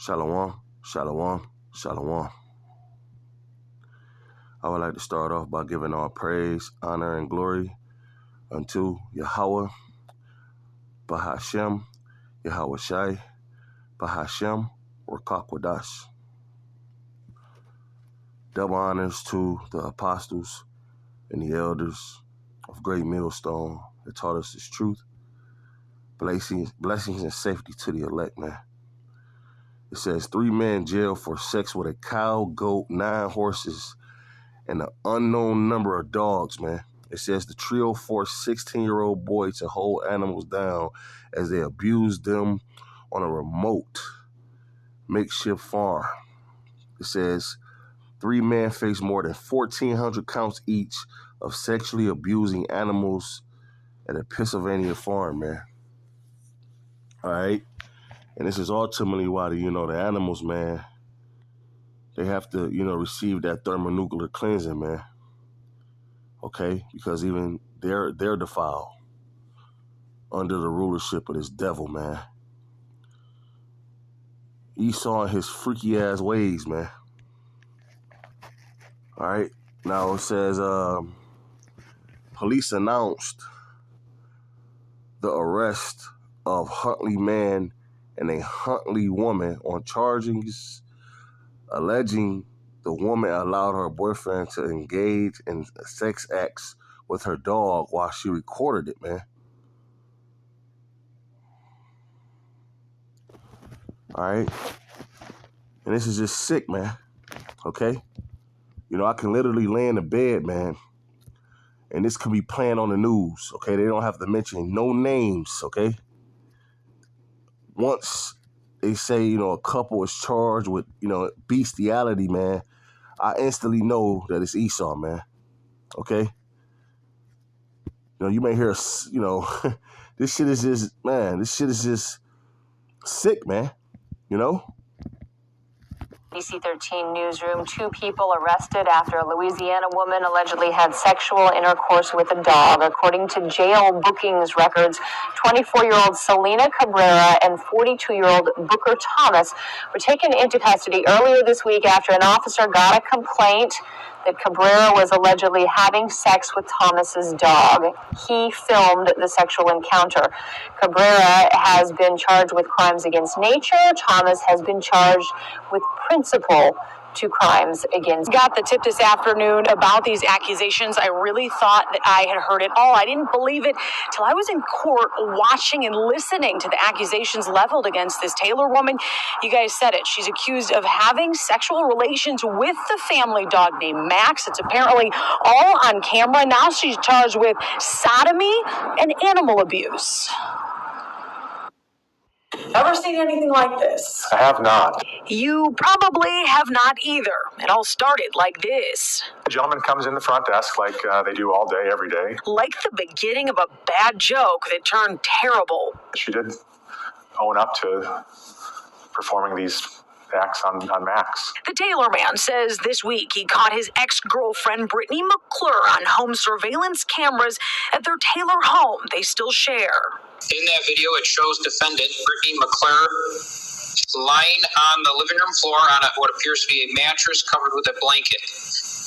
Shalom, shalom, shalom. I would like to start off by giving all praise, honor, and glory unto Yahweh, Bahashem, Yahweh Shai, Bahashem, Rakakwadash. Double honors to the apostles and the elders of Great Millstone that taught us this truth. Blessings and safety to the elect, man. It says 3 men jailed for sex with a cow, goat, 9 horses, and an unknown number of dogs, man. It says the trio forced 16-year-old boy to hold animals down as they abused them on a remote makeshift farm. It says 3 men faced more than 1,400 counts each of sexually abusing animals at a Pennsylvania farm, man. All right. And this is ultimately why the animals, man, they have to, receive that thermonuclear cleansing, man. Okay? Because even they're defiled under the rulership of this devil, man. Esau and his freaky ass ways, man. All right. Now it says police announced the arrest of Huntley man and a Huntley woman on charges alleging the woman allowed her boyfriend to engage in sex acts with her dog while she recorded it, man. All right. And this is just sick, man. Okay. I can literally lay in the bed, man, and this can be playing on the news. Okay. They don't have to mention no names. Okay. Once they say, a couple is charged with, bestiality, man, I instantly know that it's Esau, man. Okay. You may hear, this shit is just sick, man. ABC 13 newsroom, 2 people arrested after a Louisiana woman allegedly had sexual intercourse with a dog. According to jail bookings records, 24-year-old Selena Cabrera and 42-year-old Booker Thomas were taken into custody earlier this week after an officer got a complaint that Cabrera was allegedly having sex with Thomas's dog. He filmed the sexual encounter. Cabrera has been charged with crimes against nature. Thomas has been charged with principal to crimes against. Got the tip this afternoon about these accusations. I really thought that I had heard it all. I didn't believe it till I was in court watching and listening to the accusations leveled against this Taylor woman. You guys said it. She's accused of having sexual relations with the family dog named Max. It's apparently all on camera. Now she's charged with sodomy and animal abuse. Ever seen anything like this? I have not. You probably have not either. It all started like this. The gentleman comes in the front desk like they do all day, every day. Like the beginning of a bad joke that turned terrible. She did own up to performing these acts on Max. The Taylor man says this week he caught his ex-girlfriend Brittany McClure on home surveillance cameras at their Taylor home they still share. In that video, it shows defendant Brittany McClure lying on the living room floor on what appears to be a mattress covered with a blanket.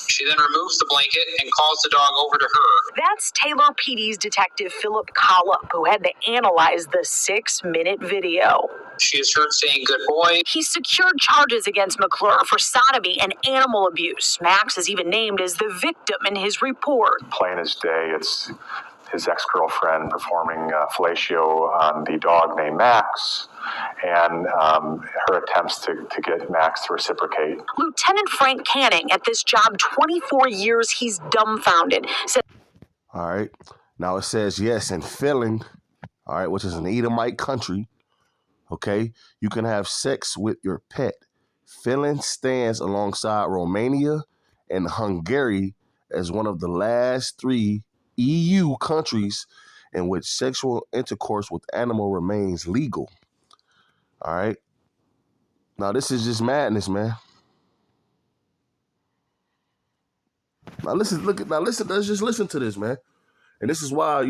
She then removes the blanket and calls the dog over to her. That's Taylor PD's detective Philip Collop, who had to analyze the 6-minute video. She is heard saying, "Good boy." He secured charges against McClure for sodomy and animal abuse. Max is even named as the victim in his report. Plain as day, it's his ex-girlfriend performing fellatio on the dog named Max, and her attempts to get Max to reciprocate. Lieutenant Frank Canning, at this job 24 years, he's dumbfounded. All right. Now it says, yes, in Finland, all right, which is an Edomite country, okay, you can have sex with your pet. Finland stands alongside Romania and Hungary as one of the last 3 EU countries in which sexual intercourse with animal remains legal. All right. Now this is just madness, man. Let's just listen to this, man. And this is why,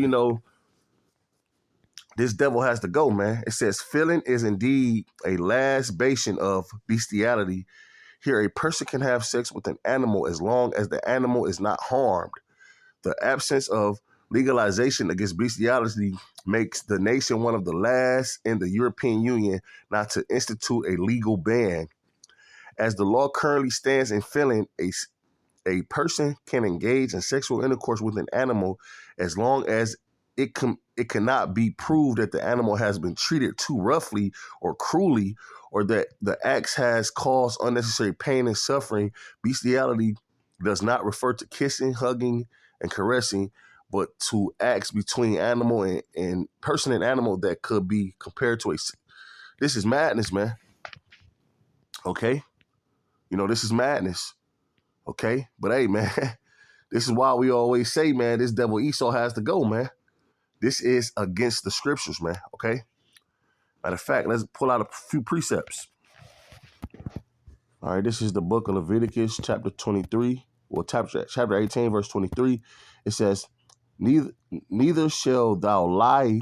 This devil has to go, man. It says, feeling is indeed a last bastion of bestiality. Here, a person can have sex with an animal as long as the animal is not harmed. The absence of legalization against bestiality makes the nation one of the last in the European Union not to institute a legal ban. As the law currently stands in Finland, a person can engage in sexual intercourse with an animal as long as it cannot be proved that the animal has been treated too roughly or cruelly, or that the acts has caused unnecessary pain and suffering. Bestiality does not refer to kissing, hugging, and caressing, but to acts between animal and person and animal that could be compared to a. This is madness, man. Okay, this is madness. Okay, but hey, man, this is why we always say, man, this devil Esau has to go, man. This is against the scriptures, man, okay? Matter of fact, let's pull out a few precepts. All right, this is the book of Leviticus, chapter 23, well, chapter 18, verse 23. It says, neither shall thou lie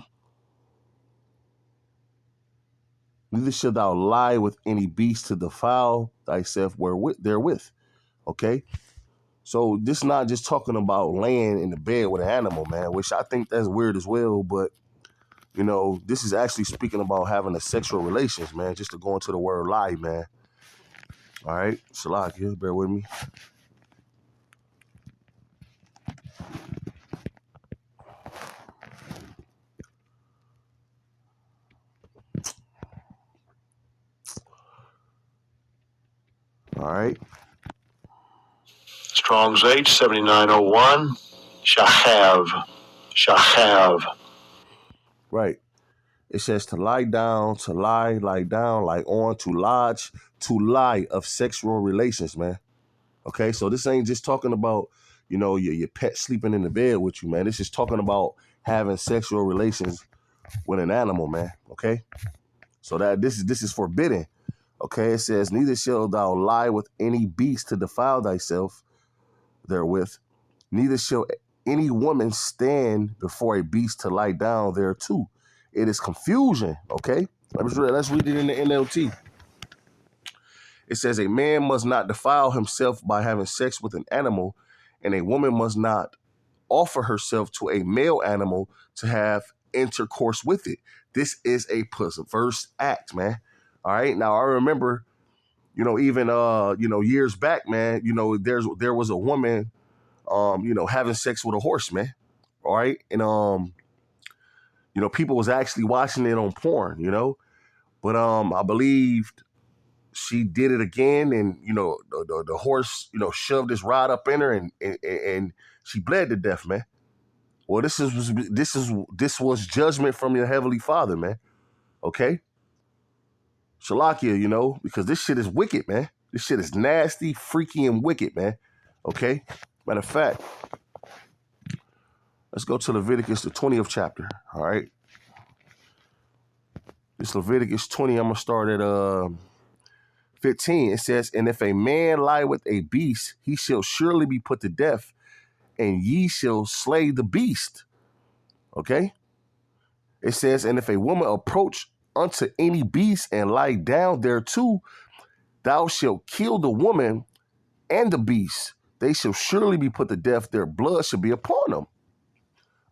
with any beast to defile thyself therewith, okay? So this is not just talking about laying in the bed with an animal, man, which I think that's weird as well. But, this is actually speaking about having a sexual relations, man, just to go into the word lie, man. All right. Shalakia, bear with me. All right. Strong's H 7901. Shahav. Right. It says to lie down, lie on, to lodge, to lie of sexual relations, man. Okay, so this ain't just talking about, your pet sleeping in the bed with you, man. This is talking about having sexual relations with an animal, man. Okay, so that this is forbidden. Okay, it says, neither shall thou lie with any beast to defile thyself therewith, neither shall any woman stand before a beast to lie down thereto. It is confusion, okay? Let's read it in the NLT. It says, a man must not defile himself by having sex with an animal, and a woman must not offer herself to a male animal to have intercourse with it. This is a perverse act, man. All right. Now, I remember, even, years back, man, there was a woman, having sex with a horse, man. All right. And, people was actually watching it on porn, but I believed she did it again, and the horse shoved his rod up in her, and she bled to death, man. Well, this was judgment from your heavenly Father, man. Okay, Shalakia, because this shit is wicked, man. This shit is nasty, freaky, and wicked, man. Okay, matter of fact, let's go to Leviticus, the 20th chapter. All right, this Leviticus 20. I'm gonna start at 15, it says, and if a man lie with a beast, he shall surely be put to death, and ye shall slay the beast. Okay? It says, and if a woman approach unto any beast and lie down thereto, thou shalt kill the woman and the beast. They shall surely be put to death. Their blood shall be upon them.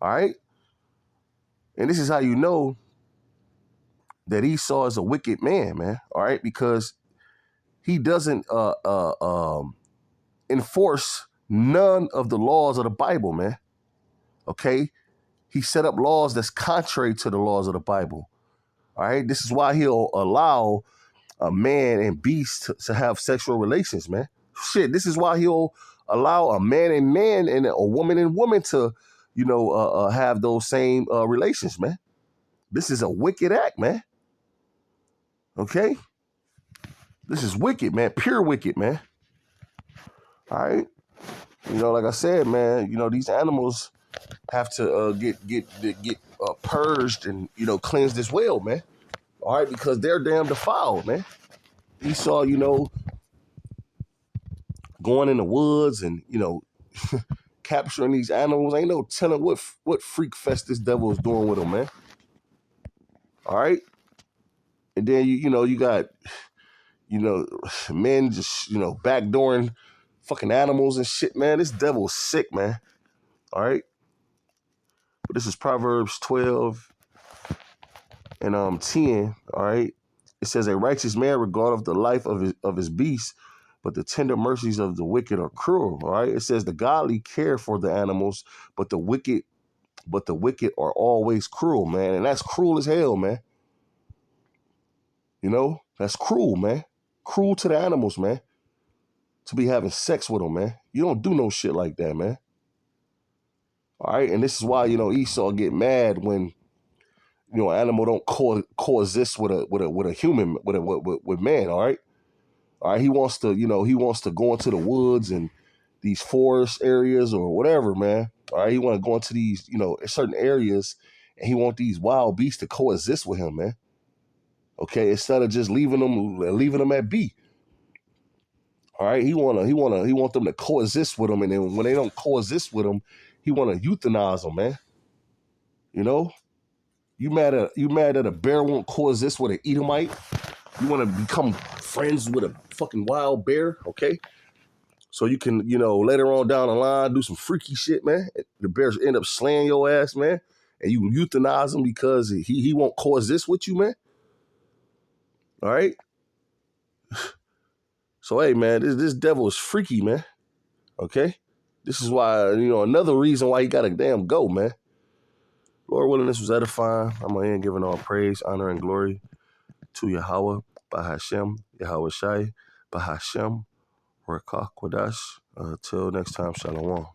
All right? And this is how you know that Esau is a wicked man, man. All right? Because he doesn't enforce none of the laws of the Bible, man. Okay? He set up laws that's contrary to the laws of the Bible. All right? This is why he'll allow a man and beast to have sexual relations, man. Shit, this is why he'll allow a man and a woman and woman to, have those same relations, man. This is a wicked act, man. Okay? This is wicked, man. Pure wicked, man. All right? Like I said, man, these animals have to get purged and, cleansed as well, man. All right? Because they're damn defiled, man. Esau, going in the woods and, capturing these animals. Ain't no telling what freak fest this devil is doing with them, man. All right. And then, you got, men just, backdooring fucking animals and shit, man. This devil's sick, man. All right. But this is Proverbs 12 and 10. All right. It says, a righteous man regardeth the life of his beast, but the tender mercies of the wicked are cruel. All right. It says the godly care for the animals, but the wicked are always cruel, man. And that's cruel as hell, man. That's cruel, man. Cruel to the animals, man. To be having sex with them, man. You don't do no shit like that, man. All right. And this is why, Esau get mad when, an animal don't coexist with a human, with man. All right. All right. He wants to go into the woods and these forest areas or whatever, man. All right. He want to go into these, certain areas, and he want these wild beasts to coexist with him, man. Okay. Instead of just leaving them at be. All right. He want them to coexist with him. And then when they don't coexist with him, he want to euthanize them, man. You mad that a bear won't coexist with an Edomite? You want to become friends with a fucking wild bear, okay? So you can, later on down the line, do some freaky shit, man. The bears end up slaying your ass, man. And you euthanize him because he won't coexist with you, man. All right? So, hey, man, this devil is freaky, man. Okay? This is why, another reason why he got to damn go, man. Lord willing, this was edifying. I'm going to end giving all praise, honor, and glory to Yahweh, Bahashem, Yahweh Shai, Bahashem, Rakah Kwadash. Till next time, Shalom.